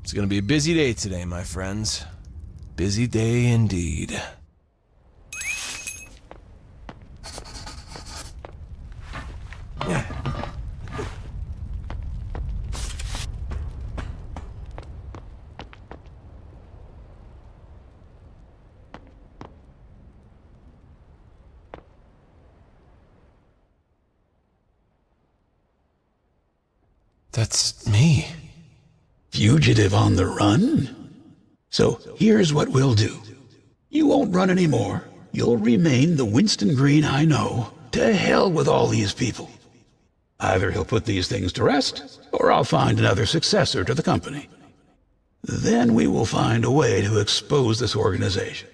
It's gonna be a busy day today, my friends. Busy day indeed. That's me. Fugitive on the run? So here's what we'll do. You won't run anymore. You'll remain the Winston Green I know. To hell with all these people. Either he'll put these things to rest, or I'll find another successor to the company. Then we will find a way to expose this organization.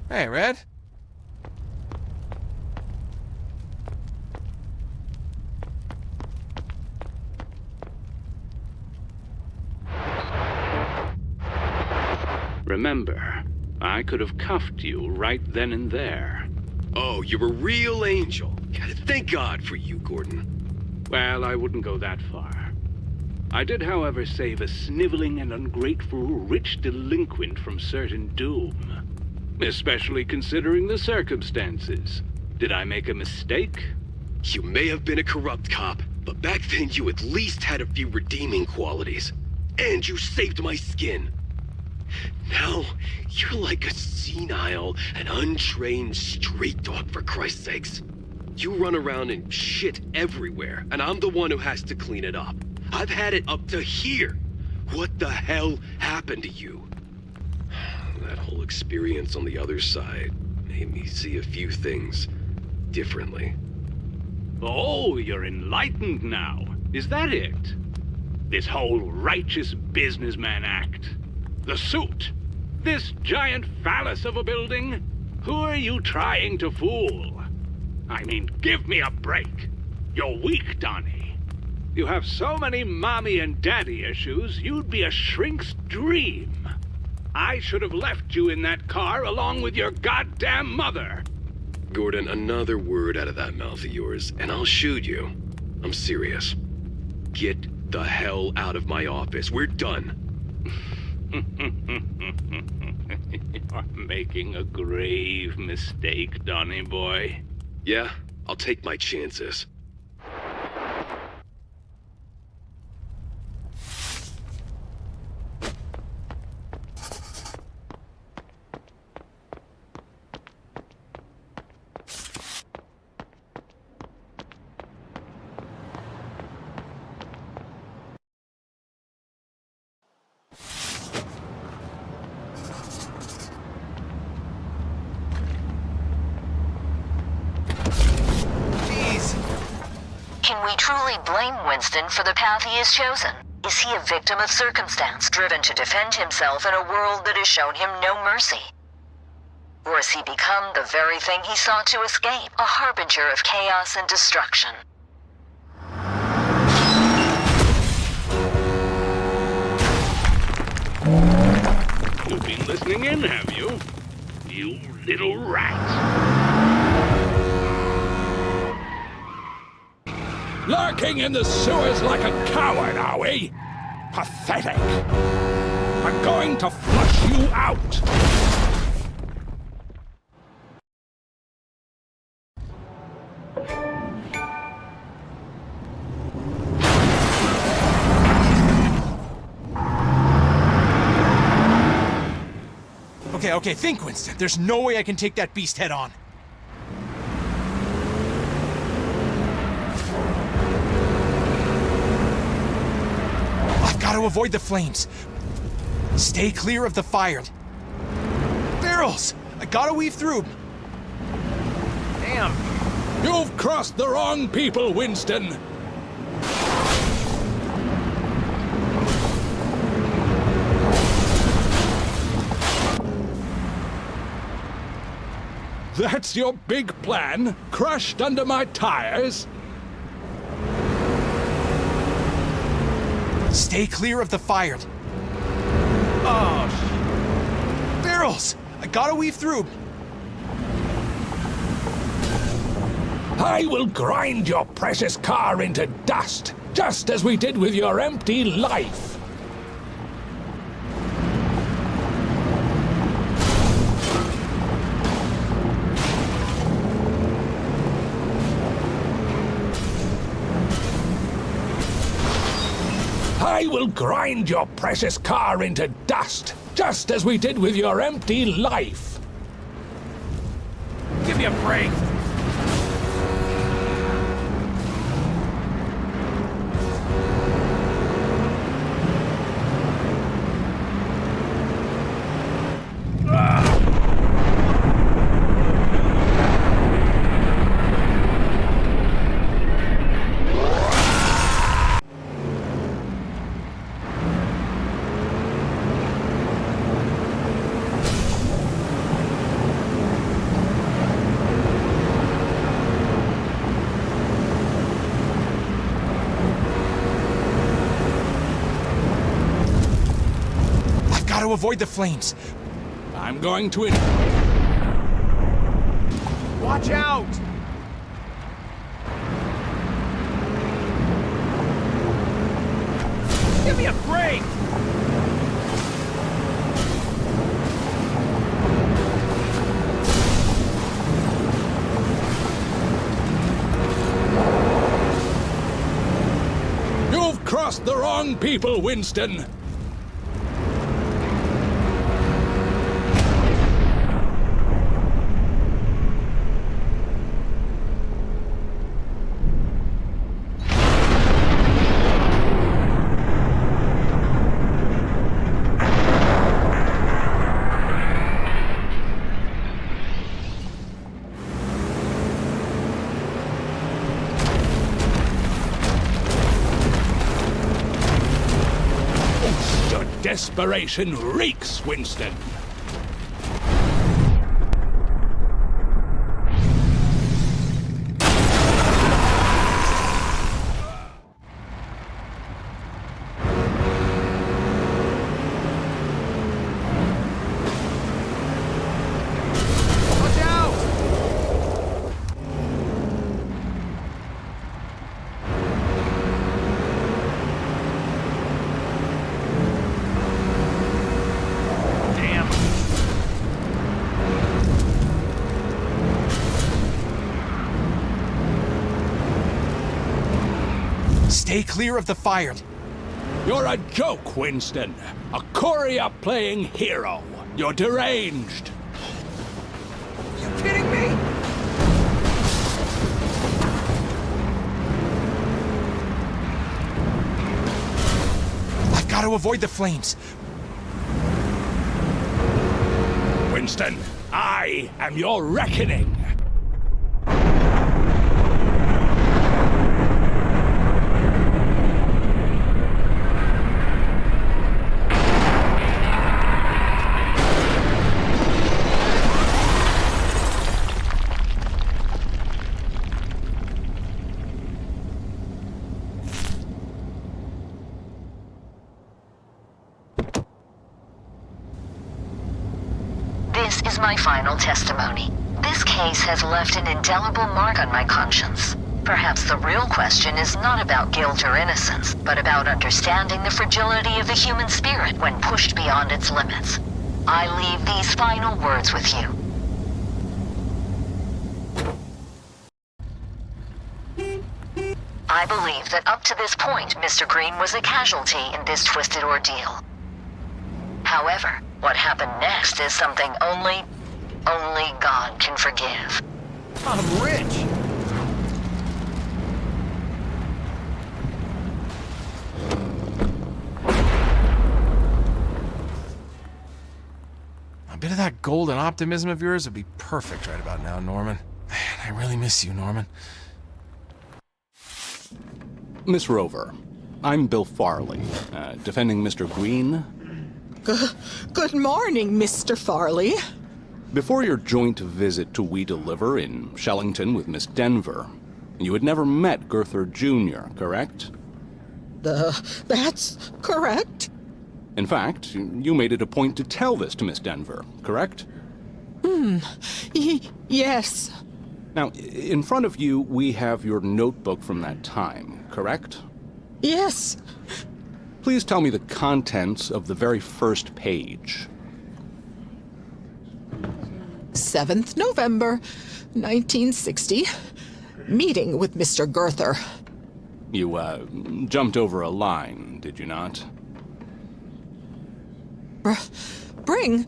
Hey, Red. Remember, I could have cuffed you right then and there. Oh, you're a real angel. Thank God for you, Gordon. Well, I wouldn't go that far. I did, however, save a sniveling and ungrateful rich delinquent from certain doom. Especially considering the circumstances. Did I make a mistake? You may have been a corrupt cop, but back then you at least had a few redeeming qualities. And you saved my skin. Now, you're like a senile and untrained street dog, for Christ's sakes. You run around and shit everywhere, and I'm the one who has to clean it up. I've had it up to here. What the hell happened to you? That whole experience on the other side made me see a few things differently. Oh, you're enlightened now. Is that it? This whole righteous businessman act. The suit. This giant phallus of a building. Who are you trying to fool? I mean, give me a break. You're weak, Donnie. You have so many mommy and daddy issues, you'd be a shrink's dream. I should have left you in that car along with your goddamn mother. Gordon, another word out of that mouth of yours, and I'll shoot you. I'm serious. Get the hell out of my office. We're done. You're making a grave mistake, Donnie boy. Yeah, I'll take my chances. Can we truly blame Winston for the path he has chosen? Is he a victim of circumstance, driven to defend himself in a world that has shown him no mercy? Or has he become the very thing he sought to escape, a harbinger of chaos and destruction? You've been listening in, have you? You little rat. Lurking in the sewers like a coward, are we? Pathetic. I'm going to flush you out. Okay, think, Winston. There's no way I can take that beast head on. I've got to avoid the flames. Stay clear of the fire. Barrels! I gotta weave through. Damn. You've crossed the wrong people, Winston. That's your big plan? Crushed under my tires? Stay clear of the fire. Oh. Barrels! I gotta weave through. I will grind your precious car into dust, just as we did with your empty life. I will grind your precious car into dust, just as we did with your empty life. Give me a break. To avoid the flames. I'm going to Watch out! Give me a break! You've crossed the wrong people, Winston. Desperation reeks, Winston. Watch out! Stay clear of the fire. You're a joke, Winston. A Korea playing hero. You're deranged. You kidding me? I've got to avoid the flames. Winston, I am your reckoning. This is my final testimony. This case has left an indelible mark on my conscience. Perhaps the real question is not about guilt or innocence, but about understanding the fragility of the human spirit when pushed beyond its limits. I leave these final words with you. I believe that up to this point, Mr. Green was a casualty in this twisted ordeal. However, what happened next is something only God can forgive. I'm rich. A bit of that golden optimism of yours would be perfect right about now, Norman. Man, I really miss you, Norman. Miss Rover, I'm Bill Farley, defending Mr. Green. Good morning, Mr. Farley. Before your joint visit to We Deliver in Shellington with Miss Denver, you had never met Gurther Jr., correct? That's correct. In fact, you made it a point to tell this to Miss Denver, correct? Yes. Now, in front of you, we have your notebook from that time, correct? Yes. Please tell me the contents of the very first page. 7th November, 1960. Meeting with Mr. Girther. You, jumped over a line, did you not? Bring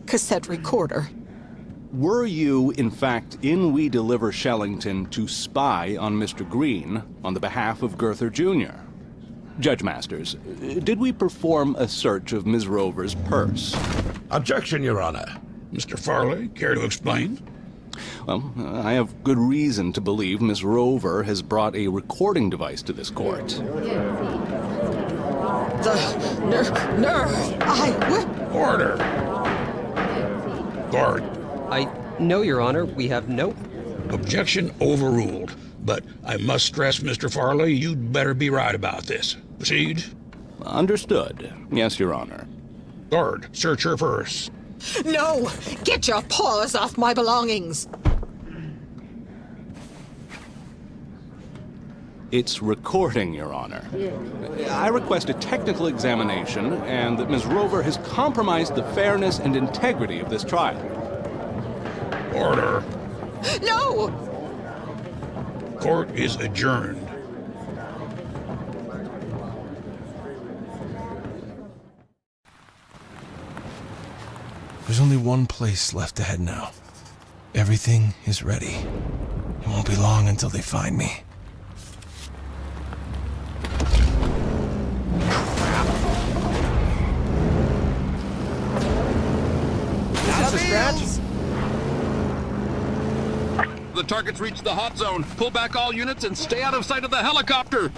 cassette recorder. Were you, in fact, in We Deliver Shellington to spy on Mr. Green on the behalf of Girther Jr.? Judge Masters, did we perform a search of Ms. Rover's purse? Objection, Your Honor. Mr. Farley, care to explain? Well, I have good reason to believe Miss Rover has brought a recording device to this court. The nerve, Order! Guard. No, Your Honor, we have no... Objection overruled. But I must stress, Mr. Farley, you'd better be right about this. Proceed. Understood. Yes, Your Honor. Guard, search her purse. No! Get your paws off my belongings! It's recording, Your Honor. I request a technical examination and that Ms. Rover has compromised the fairness and integrity of this trial. Order. No! Court is adjourned. There's only one place left to head now. Everything is ready. It won't be long until they find me. Is this a stretch? The target's reached the hot zone. Pull back all units and stay out of sight of the helicopter.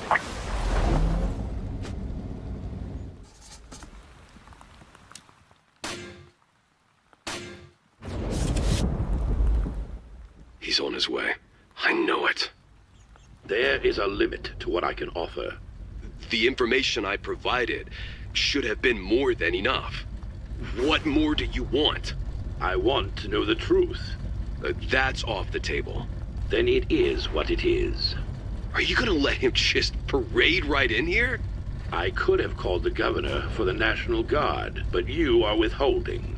He's on his way. I know it. There is a limit to what I can offer. The information I provided should have been more than enough. What more do you want? I want to know the truth. That's off the table. Then it is what it is. Are you gonna let him just parade right in here? I could have called the governor for the National Guard, but you are withholding.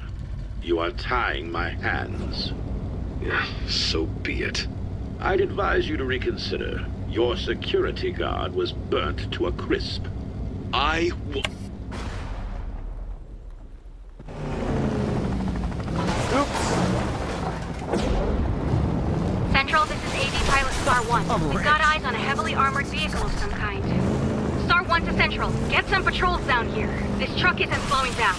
You are tying my hands. Yeah, so be it. I'd advise you to reconsider. Your security guard was burnt to a crisp. Central, this is AV Pilot Star 1. We've got eyes on a heavily armored vehicle of some kind. Star 1 to Central, get some patrols down here. This truck isn't slowing down.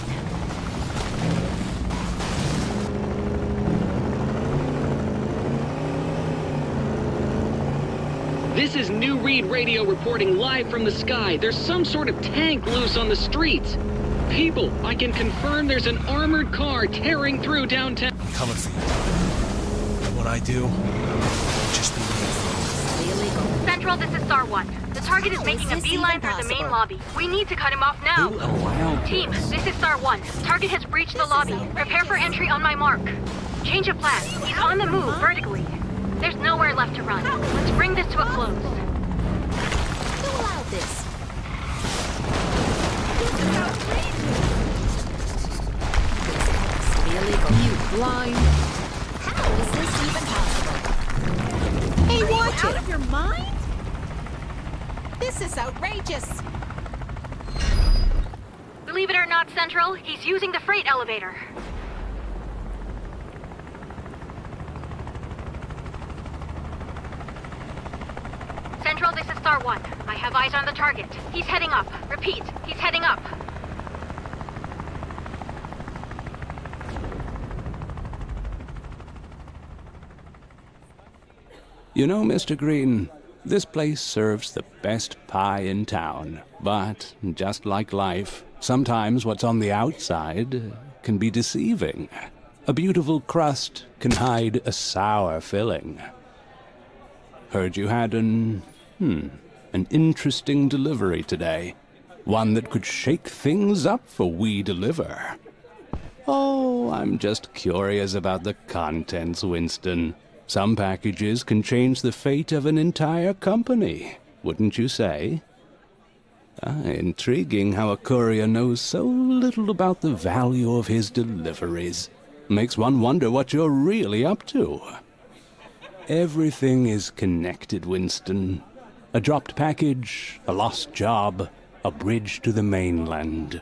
This is New Read Radio reporting live from the sky. There's some sort of tank loose on the streets. People, I can confirm there's an armored car tearing through downtown. I'm coming for you. And when I do, just be ready. Central, this is Star 1. The target is making a beeline through the main lobby. We need to cut him off now. Team, this is Star 1. Target has breached the lobby. Prepare for entry on my mark. Change of plan. He's on the move, vertically. There's nowhere left to run. Let's bring this to a close. Who allowed this? Illegal. You blind. How is this even possible? Hey, watch it! Out of your mind? This is outrageous. Believe it or not, Central, he's using the freight elevator. Central, this is Star 1. I have eyes on the target. He's heading up. Repeat, he's heading up. You know, Mr. Green, this place serves the best pie in town. But, just like life, sometimes what's on the outside can be deceiving. A beautiful crust can hide a sour filling. Heard you had an interesting delivery today. One that could shake things up for We Deliver. Oh, I'm just curious about the contents, Winston. Some packages can change the fate of an entire company, wouldn't you say? Intriguing how a courier knows so little about the value of his deliveries. Makes one wonder what you're really up to. Everything is connected, Winston. A dropped package, a lost job, a bridge to the mainland.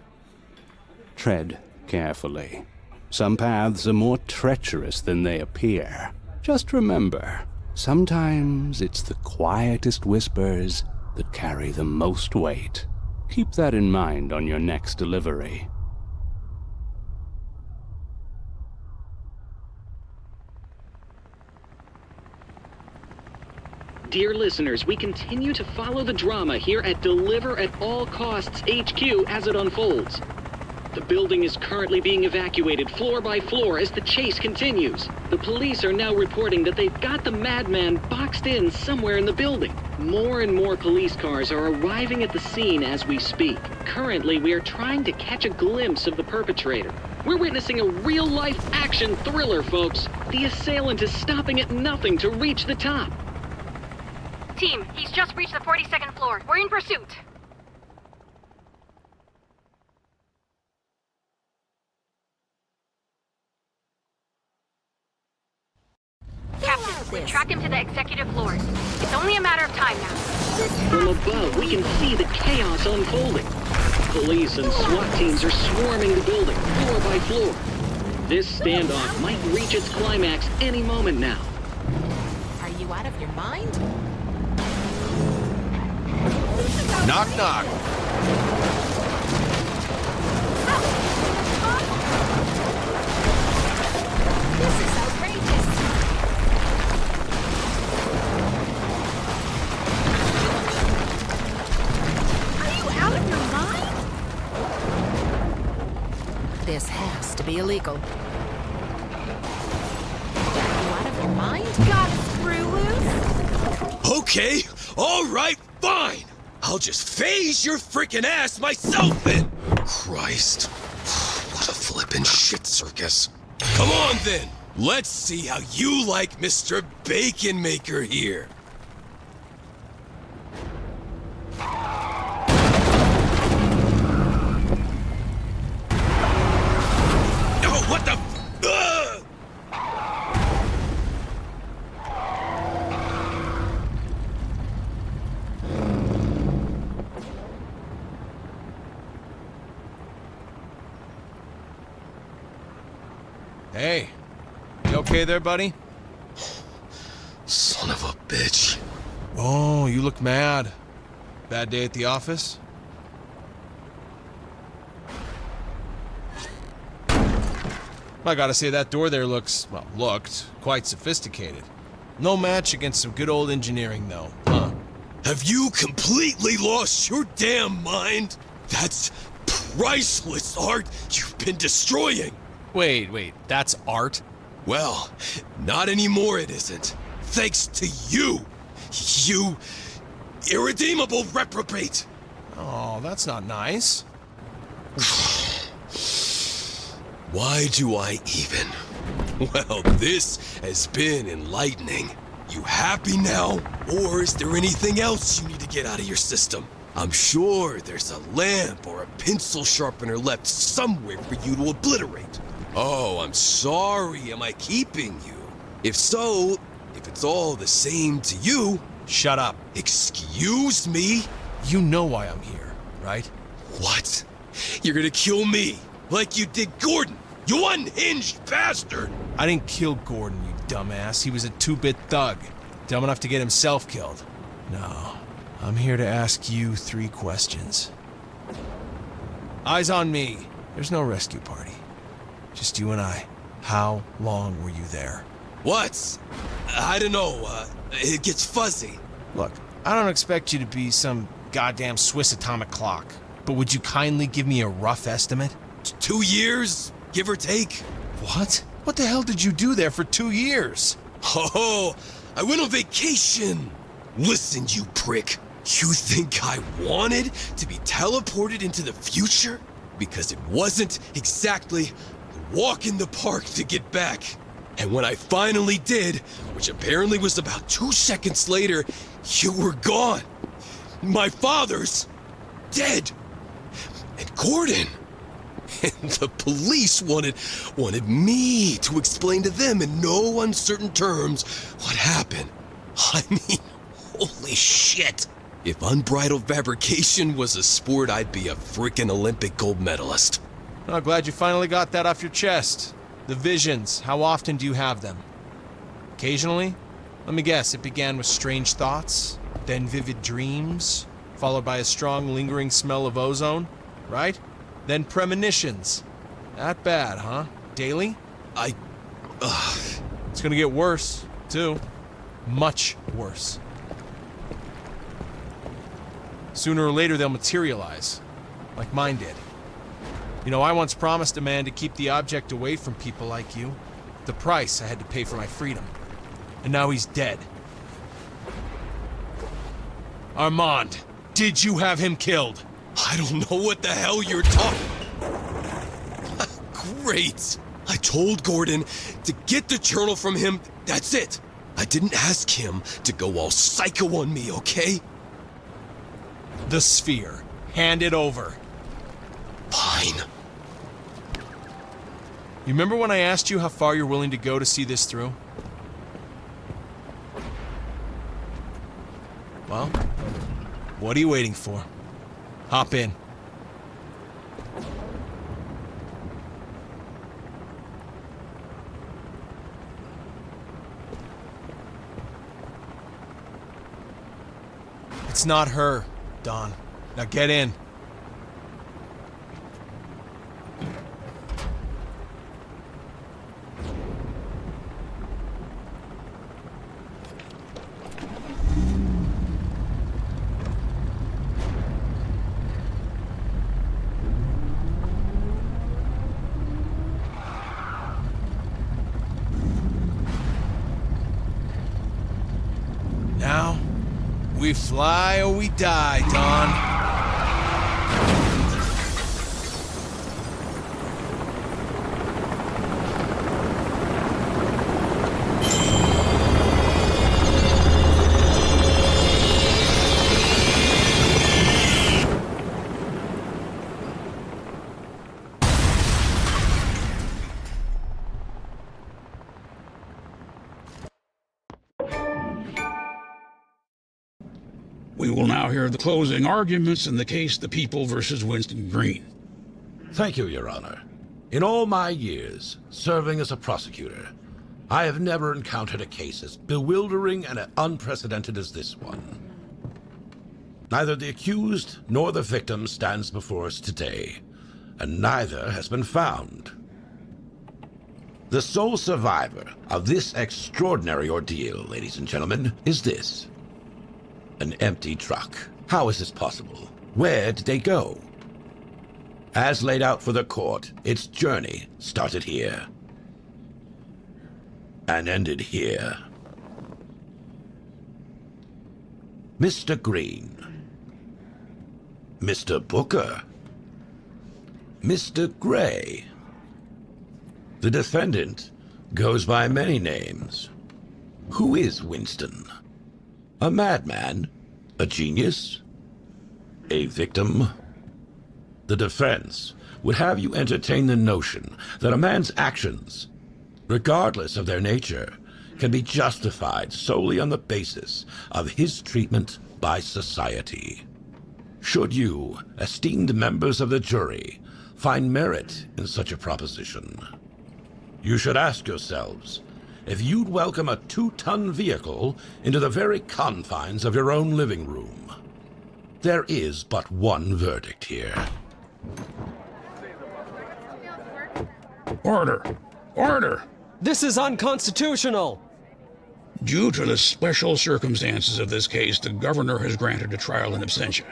Tread carefully. Some paths are more treacherous than they appear. Just remember, sometimes it's the quietest whispers that carry the most weight. Keep that in mind on your next delivery. Dear listeners, we continue to follow the drama here at Deliver at All Costs HQ as it unfolds. The building is currently being evacuated floor by floor as the chase continues. The police are now reporting that they've got the madman boxed in somewhere in the building. More and more police cars are arriving at the scene as we speak. Currently, we are trying to catch a glimpse of the perpetrator. We're witnessing a real-life action thriller, folks. The assailant is stopping at nothing to reach the top. Team, he's just reached the 42nd floor. We're in pursuit. Captain, we've tracked him to the executive floors. It's only a matter of time now. From above, we can see the chaos unfolding. Police and SWAT teams are swarming the building, floor by floor. This standoff might reach its climax any moment now. Are you out of your mind? Knock, knock. This is outrageous. Are you out of your mind? This has to be illegal. Are you out of your mind? Got a screw loose? Okay, all right, fine. I'll just phase your freaking ass myself then! Christ. What a flippin' shit circus. Come on then! Let's see how you like Mr. Bacon Maker here. Oh, what the... Ugh! Hey, you okay there, buddy? Son of a bitch. Oh, you look mad. Bad day at the office? I gotta say, that door there looked quite sophisticated. No match against some good old engineering, though, huh? Have you completely lost your damn mind? That's priceless art you've been destroying. Wait, that's art? Well, not anymore it isn't. Thanks to you. You irredeemable reprobate. Oh, that's not nice. Why do I even? Well, this has been enlightening. You happy now? Or is there anything else you need to get out of your system? I'm sure there's a lamp or a pencil sharpener left somewhere for you to obliterate. Oh, I'm sorry. Am I keeping you? If so, if it's all the same to you... Shut up. Excuse me? You know why I'm here, right? What? You're gonna kill me, like you did Gordon, you unhinged bastard! I didn't kill Gordon, you dumbass. He was a two-bit thug. Dumb enough to get himself killed. No. I'm here to ask you 3 questions. Eyes on me. There's no rescue party. Just you and I. How long were you there? What? I don't know. It gets fuzzy. Look, I don't expect you to be some goddamn Swiss atomic clock, but would you kindly give me a rough estimate? 2 years, give or take. What? What the hell did you do there for 2 years? Oh, I went on vacation. Listen, you prick. You think I wanted to be teleported into the future? Because it wasn't exactly a walk in the park to get back. And when I finally did, which apparently was about 2 seconds later, you were gone. My father's dead. And Gordon. And the police wanted me to explain to them in no uncertain terms what happened. I mean, holy shit. If unbridled fabrication was a sport, I'd be a frickin' Olympic gold medalist. Oh, glad you finally got that off your chest. The visions, how often do you have them? Occasionally? Let me guess, it began with strange thoughts, then vivid dreams, followed by a strong lingering smell of ozone, right? Then premonitions. That bad, huh? Daily? It's gonna get worse, too. Much worse. Sooner or later they'll materialize, like mine did. You know, I once promised a man to keep the object away from people like you. The price I had to pay for my freedom. And now he's dead. Armand, did you have him killed? I don't know what the hell you're talking. Great. I told Gordon to get the journal from him. That's it. I didn't ask him to go all psycho on me, okay? The sphere. Hand it over. Fine. You remember when I asked you how far you're willing to go to see this through? Well, what are you waiting for? Hop in. It's not her, Don. Now get in. Now, we fly or we die, Don. We will now hear the closing arguments in the case The People versus Winston Green. Thank you, Your Honor. In all my years serving as a prosecutor, I have never encountered a case as bewildering and unprecedented as this one. Neither the accused nor the victim stands before us today, and neither has been found. The sole survivor of this extraordinary ordeal, ladies and gentlemen, is this. An empty truck. How is this possible? Where did they go? As laid out for the court, its journey started here and ended here. Mr. Green, Mr. Booker, Mr. Gray. The defendant goes by many names. Who is Winston? A madman? A genius? A victim? The defense would have you entertain the notion that a man's actions, regardless of their nature, can be justified solely on the basis of his treatment by society. Should you, esteemed members of the jury, find merit in such a proposition, you should ask yourselves if you'd welcome a 2-ton vehicle into the very confines of your own living room. There is but one verdict here. Order! Order! This is unconstitutional! Due to the special circumstances of this case, the governor has granted a trial in absentia.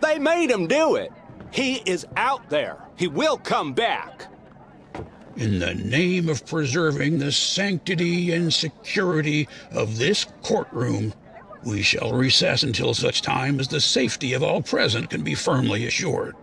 They made him do it. He is out there. He will come back. In the name of preserving the sanctity and security of this courtroom, We shall recess until such time as the safety of all present can be firmly assured.